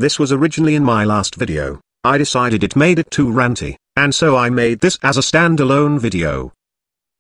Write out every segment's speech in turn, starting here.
This was originally in my last video. I decided it made it too ranty, and so I made this as a standalone video.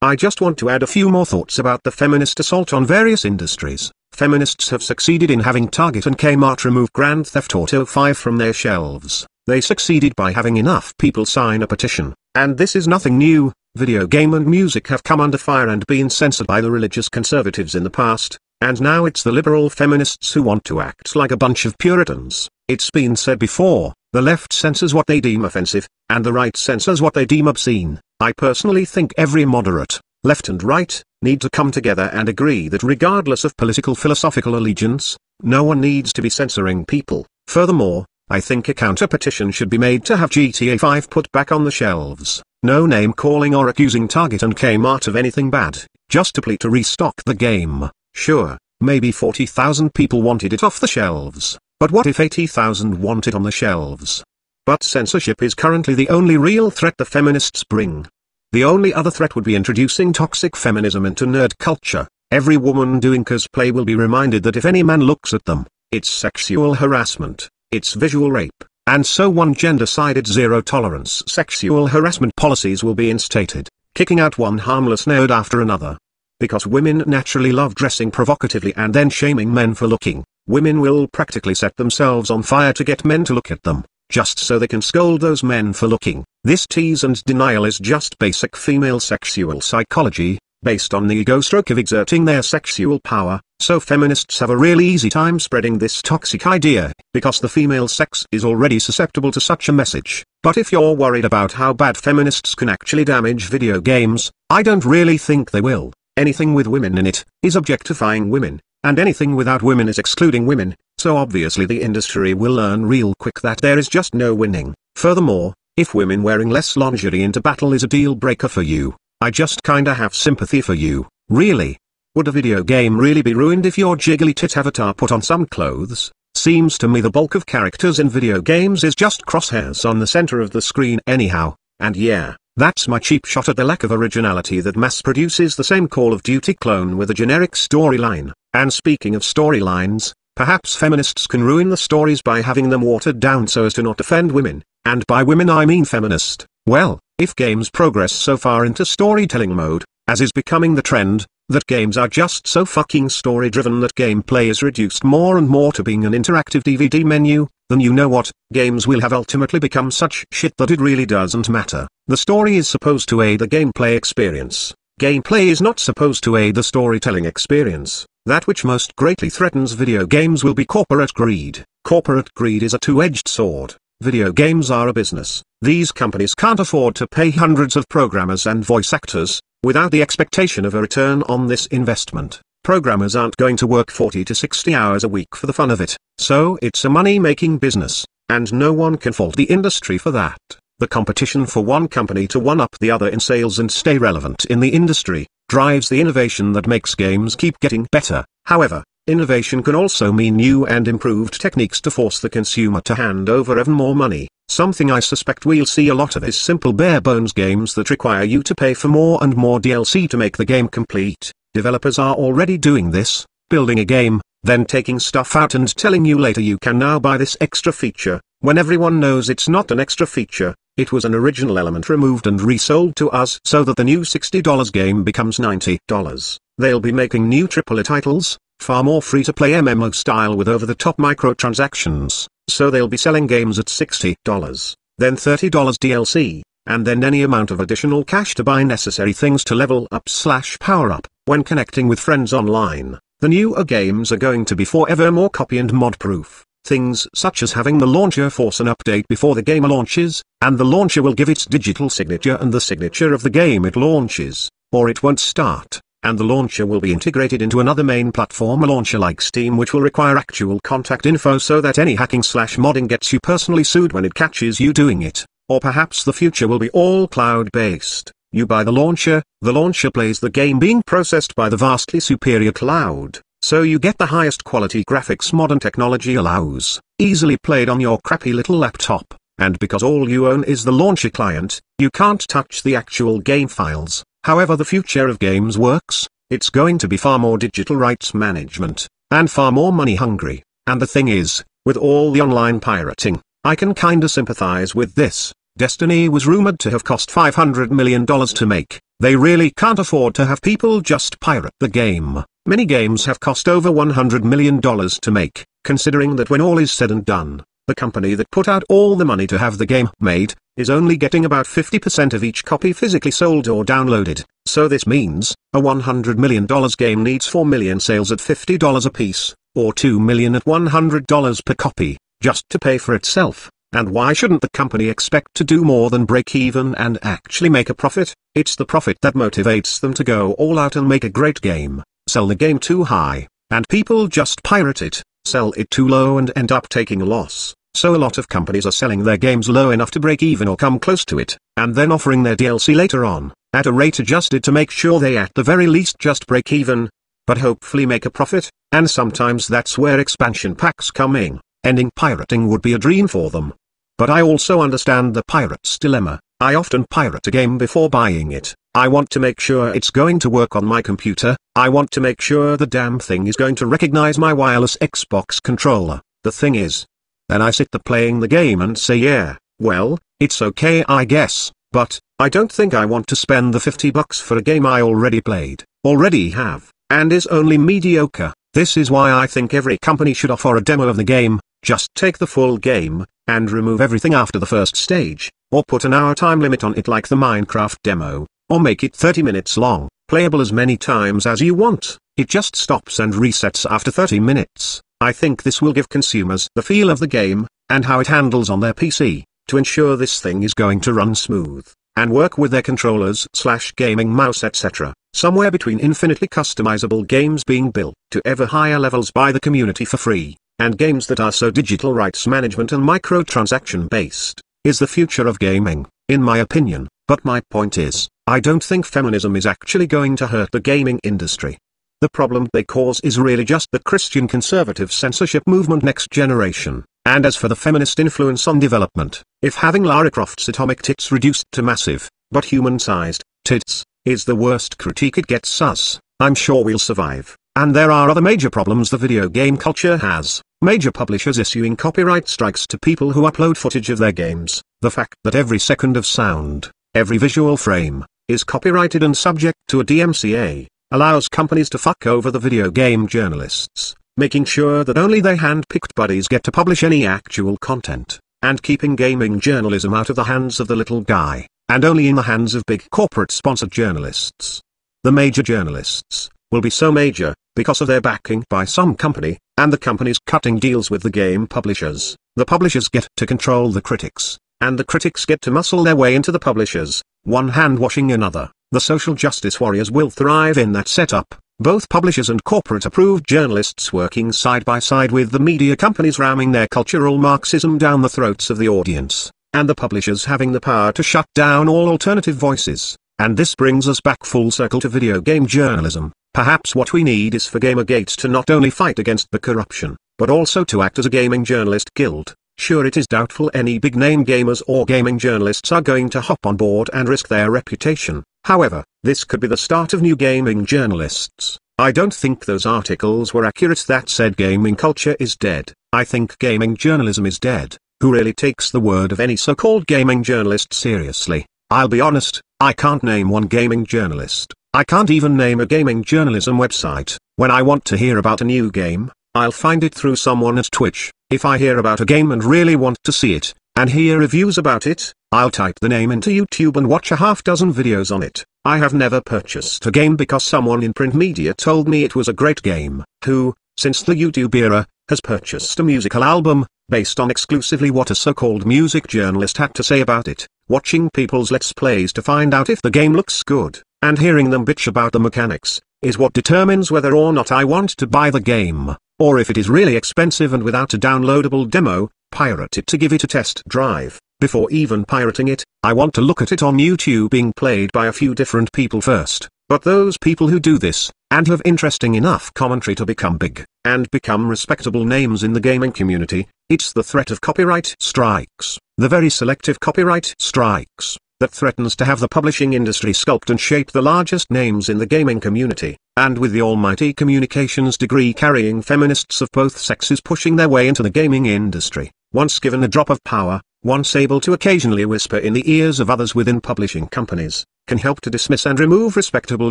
I just want to add a few more thoughts about the feminist assault on various industries. Feminists have succeeded in having Target and Kmart remove Grand Theft Auto 5 from their shelves. They succeeded by having enough people sign a petition. And this is nothing new. Video game and music have come under fire and been censored by the religious conservatives in the past, and now it's the liberal feminists who want to act like a bunch of Puritans. It's been said before, the left censors what they deem offensive, and the right censors what they deem obscene. I personally think every moderate, left and right, need to come together and agree that regardless of political philosophical allegiance, no one needs to be censoring people. Furthermore, I think a counter-petition should be made to have GTA 5 put back on the shelves. No name-calling or accusing Target and Kmart of anything bad, just a plea to restock the game. Sure, maybe 40,000 people wanted it off the shelves, but what if 80,000 want it on the shelves? But censorship is currently the only real threat the feminists bring. The only other threat would be introducing toxic feminism into nerd culture. Every woman doing cosplay will be reminded that if any man looks at them, it's sexual harassment, it's visual rape, and so on. Gender-sided zero-tolerance sexual harassment policies will be instated, kicking out one harmless nerd after another. Because women naturally love dressing provocatively and then shaming men for looking, women will practically set themselves on fire to get men to look at them, just so they can scold those men for looking. This tease and denial is just basic female sexual psychology, based on the ego stroke of exerting their sexual power. So feminists have a really easy time spreading this toxic idea, because the female sex is already susceptible to such a message. But if you're worried about how bad feminists can actually damage video games, I don't really think they will. Anything with women in it is objectifying women, and anything without women is excluding women, so obviously the industry will learn real quick that there is just no winning. Furthermore, if women wearing less lingerie into battle is a deal breaker for you, I just kinda have sympathy for you. Really? Would a video game really be ruined if your jiggly tit avatar put on some clothes? Seems to me the bulk of characters in video games is just crosshairs on the center of the screen anyhow, and yeah, that's my cheap shot at the lack of originality that mass produces the same Call of Duty clone with a generic storyline. And speaking of storylines, perhaps feminists can ruin the stories by having them watered down so as to not offend women, and by women I mean feminist. Well, if games progress so far into storytelling mode, as is becoming the trend, that games are just so fucking story-driven that gameplay is reduced more and more to being an interactive DVD menu, then you know what, games will have ultimately become such shit that it really doesn't matter. The story is supposed to aid the gameplay experience. Gameplay is not supposed to aid the storytelling experience. That which most greatly threatens video games will be corporate greed. Corporate greed is a two-edged sword. Video games are a business. These companies can't afford to pay hundreds of programmers and voice actors, without the expectation of a return on this investment. Programmers aren't going to work 40 to 60 hours a week for the fun of it, so it's a money-making business, and no one can fault the industry for that. The competition for one company to one-up the other in sales and stay relevant in the industry, drives the innovation that makes games keep getting better. However, innovation can also mean new and improved techniques to force the consumer to hand over even more money. Something I suspect we'll see a lot of is simple bare-bones games that require you to pay for more and more DLC to make the game complete. Developers are already doing this, building a game, then taking stuff out and telling you later you can now buy this extra feature, when everyone knows it's not an extra feature, it was an original element removed and resold to us so that the new $60 game becomes $90. They'll be making new AAA titles, far more free-to-play MMO style with over-the-top microtransactions, so they'll be selling games at $60, then $30 DLC, and then any amount of additional cash to buy necessary things to level up/power up, when connecting with friends online. The newer games are going to be forever more copy and mod proof. Things such as having the launcher force an update before the game launches, and the launcher will give its digital signature and the signature of the game it launches, or it won't start. And the launcher will be integrated into another main platform launcher like Steam, which will require actual contact info so that any hacking/modding gets you personally sued when it catches you doing it. Or perhaps the future will be all cloud-based. You buy the launcher plays the game being processed by the vastly superior cloud, so you get the highest quality graphics modern technology allows, easily played on your crappy little laptop. And because all you own is the launcher client, you can't touch the actual game files. However the future of games works, it's going to be far more digital rights management, and far more money hungry. And the thing is, With all the online pirating, I can kinda sympathize with this. Destiny was rumored to have cost $500 million to make. They really can't afford to have people just pirate the game. Many games have cost over $100 million to make, considering that when all is said and done, the company that put out all the money to have the game made, is only getting about 50% of each copy physically sold or downloaded. So this means, a $100 million game needs 4 million sales at $50 a piece, or 2 million at $100 per copy, just to pay for itself. And why shouldn't the company expect to do more than break even and actually make a profit? It's the profit that motivates them to go all out and make a great game. Sell the game too high, and people just pirate it. Sell it too low and end up taking a loss. So a lot of companies are selling their games low enough to break even or come close to it, and then offering their DLC later on, at a rate adjusted to make sure they at the very least just break even, but hopefully make a profit. And sometimes that's where expansion packs come in. Ending pirating would be a dream for them. But I also understand the pirate's dilemma. I often pirate a game before buying it. I want to make sure it's going to work on my computer. I want to make sure the damn thing is going to recognize my wireless Xbox controller. The thing is, then I sit there playing the game and say, yeah, well, it's okay I guess, but I don't think I want to spend the $50 for a game I already played, already have, and is only mediocre. This is why I think every company should offer a demo of the game. Just take the full game, and remove everything after the first stage, or put an hour time limit on it like the Minecraft demo, or make it 30 minutes long, playable as many times as you want. It just stops and resets after 30 minutes. I think this will give consumers the feel of the game, and how it handles on their PC, to ensure this thing is going to run smooth, and work with their controllers/gaming mouse etc. Somewhere between infinitely customizable games being built to ever higher levels by the community for free, and games that are so digital rights management and microtransaction based, is the future of gaming, in my opinion. But my point is, I don't think feminism is actually going to hurt the gaming industry. The problem they cause is really just the Christian conservative censorship movement next generation. And as for the feminist influence on development, if having Lara Croft's atomic tits reduced to massive, but human-sized, tits, is the worst critique it gets us, I'm sure we'll survive. And there are other major problems the video game culture has. Major publishers issuing copyright strikes to people who upload footage of their games. The fact that every second of sound, every visual frame, is copyrighted and subject to a DMCA, allows companies to fuck over the video game journalists, making sure that only their hand-picked buddies get to publish any actual content, and keeping gaming journalism out of the hands of the little guy, and only in the hands of big corporate-sponsored journalists. The major journalists will be so major, because of their backing by some company, and the companies cutting deals with the game publishers. The publishers get to control the critics, and the critics get to muscle their way into the publishers, one hand washing another. The social justice warriors will thrive in that setup, both publishers and corporate-approved journalists working side by side with the media companies ramming their cultural Marxism down the throats of the audience, and the publishers having the power to shut down all alternative voices. And this brings us back full circle to video game journalism. Perhaps what we need is for Gamergate to not only fight against the corruption, but also to act as a gaming journalist guild. Sure, it is doubtful any big-name gamers or gaming journalists are going to hop on board and risk their reputation. However, this could be the start of new gaming journalists. I don't think those articles were accurate that said gaming culture is dead. I think gaming journalism is dead. Who really takes the word of any so-called gaming journalist seriously? I'll be honest, I can't name one gaming journalist. I can't even name a gaming journalism website. When I want to hear about a new game, I'll find it through someone at Twitch. If I hear about a game and really want to see it, and hear reviews about it, I'll type the name into YouTube and watch a half-dozen videos on it. I have never purchased a game because someone in print media told me it was a great game. Who, since the YouTube era, has purchased a musical album, based on exclusively what a so-called music journalist had to say about it, watching people's let's plays to find out if the game looks good, and hearing them bitch about the mechanics, is what determines whether or not I want to buy the game, or if it is really expensive and without a downloadable demo, pirate it to give it a test drive. Before even pirating it, I want to look at it on YouTube being played by a few different people first. But those people who do this, and have interesting enough commentary to become big, and become respectable names in the gaming community, it's the threat of copyright strikes, the very selective copyright strikes, that threatens to have the publishing industry sculpt and shape the largest names in the gaming community, and with the almighty communications degree carrying feminists of both sexes pushing their way into the gaming industry, once given a drop of power, once able to occasionally whisper in the ears of others within publishing companies, can help to dismiss and remove respectable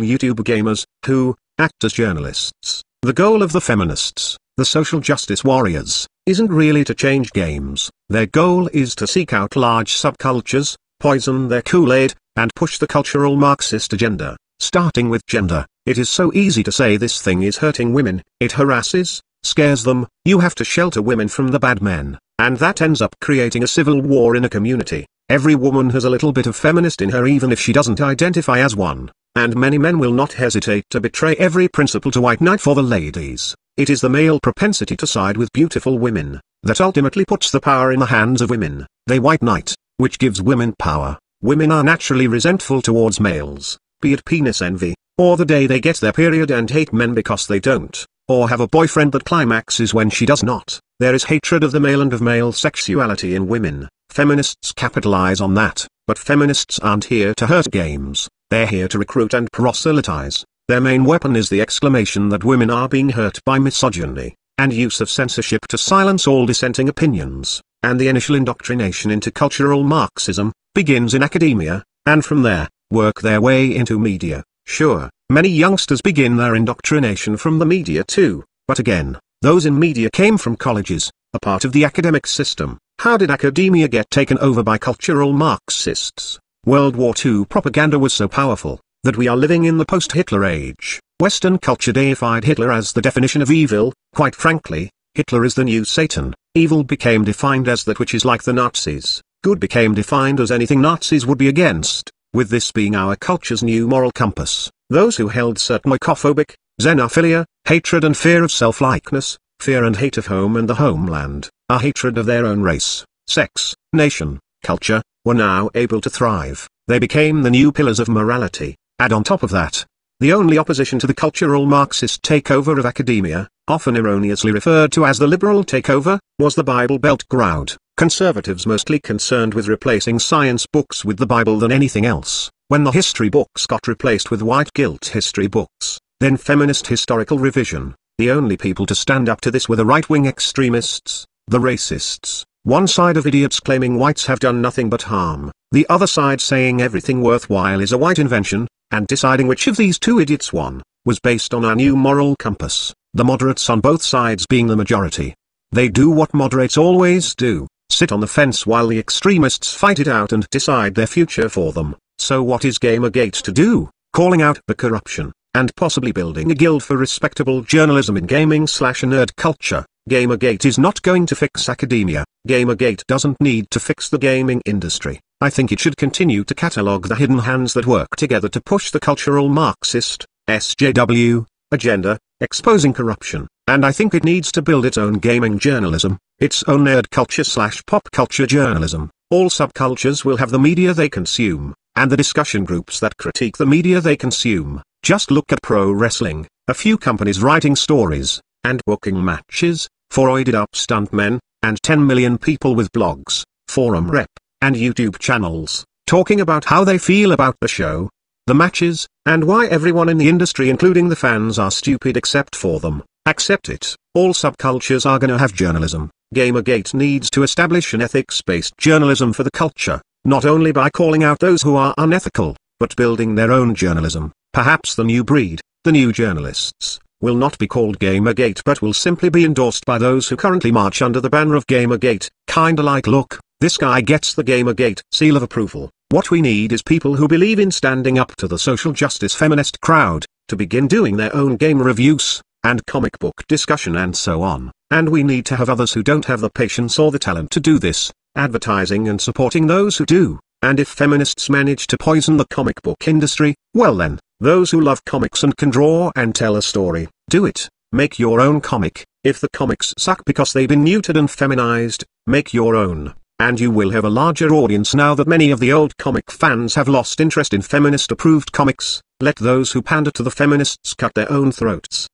YouTube gamers, who act as journalists. The goal of the feminists, the social justice warriors, isn't really to change games. Their goal is to seek out large subcultures, poison their Kool-Aid, and push the cultural Marxist agenda. Starting with gender, it is so easy to say this thing is hurting women, it harasses, scares them, you have to shelter women from the bad men, and that ends up creating a civil war in a community. Every woman has a little bit of feminist in her even if she doesn't identify as one, and many men will not hesitate to betray every principle to white knight for the ladies. It is the male propensity to side with beautiful women, that ultimately puts the power in the hands of women. They white knight, which gives women power. Women are naturally resentful towards males, be it penis envy, or the day they get their period and hate men because they don't, or have a boyfriend that climaxes when she does not. There is hatred of the male and of male sexuality in women. Feminists capitalize on that, but feminists aren't here to hurt games, they're here to recruit and proselytize. Their main weapon is the exclamation that women are being hurt by misogyny, and use of censorship to silence all dissenting opinions, and the initial indoctrination into cultural Marxism begins in academia, and from there, work their way into media. Sure, many youngsters begin their indoctrination from the media too, but again, those in media came from colleges, a part of the academic system. How did academia get taken over by cultural Marxists? World War II propaganda was so powerful that we are living in the post-Hitler age. Western culture deified Hitler as the definition of evil. Quite frankly, Hitler is the new Satan. Evil became defined as that which is like the Nazis. Good became defined as anything Nazis would be against, with this being our culture's new moral compass. Those who held certain oikophobic, xenophilia, hatred and fear of self-likeness, fear and hate of home and the homeland, a hatred of their own race, sex, nation, culture, were now able to thrive. They became the new pillars of morality. Add on top of that, the only opposition to the cultural Marxist takeover of academia, often erroneously referred to as the liberal takeover, was the Bible Belt crowd. Conservatives mostly concerned with replacing science books with the Bible than anything else. When the history books got replaced with white guilt history books, then feminist historical revision, the only people to stand up to this were the right-wing extremists, the racists. One side of idiots claiming whites have done nothing but harm, the other side saying everything worthwhile is a white invention, and deciding which of these two idiots won, was based on our new moral compass, the moderates on both sides being the majority. They do what moderates always do, sit on the fence while the extremists fight it out and decide their future for them. So what is Gamergate to do? Calling out the corruption, and possibly building a guild for respectable journalism in gaming/nerd culture. Gamergate is not going to fix academia. Gamergate doesn't need to fix the gaming industry. I think it should continue to catalogue the hidden hands that work together to push the cultural Marxist, SJW, agenda, exposing corruption, and I think it needs to build its own gaming journalism, its own nerd culture/pop culture journalism. All subcultures will have the media they consume, and the discussion groups that critique the media they consume. Just look at pro wrestling, a few companies writing stories, and booking matches, for oided-up stuntmen, and 10 million people with blogs, forum rep, and YouTube channels, talking about how they feel about the show, the matches, and why everyone in the industry including the fans are stupid except for them. Accept it, all subcultures are gonna have journalism. Gamergate needs to establish an ethics-based journalism for the culture, not only by calling out those who are unethical, but building their own journalism. Perhaps the new breed, the new journalists, will not be called Gamergate but will simply be endorsed by those who currently march under the banner of Gamergate, kinda like look, this guy gets the Gamergate seal of approval. What we need is people who believe in standing up to the social justice feminist crowd, to begin doing their own game reviews, and comic book discussion and so on. And we need to have others who don't have the patience or the talent to do this, advertising and supporting those who do. And if feminists manage to poison the comic book industry, well then, those who love comics and can draw and tell a story, do it. Make your own comic. If the comics suck because they've been neutered and feminized, make your own. And you will have a larger audience now that many of the old comic fans have lost interest in feminist-approved comics. Let those who pander to the feminists cut their own throats.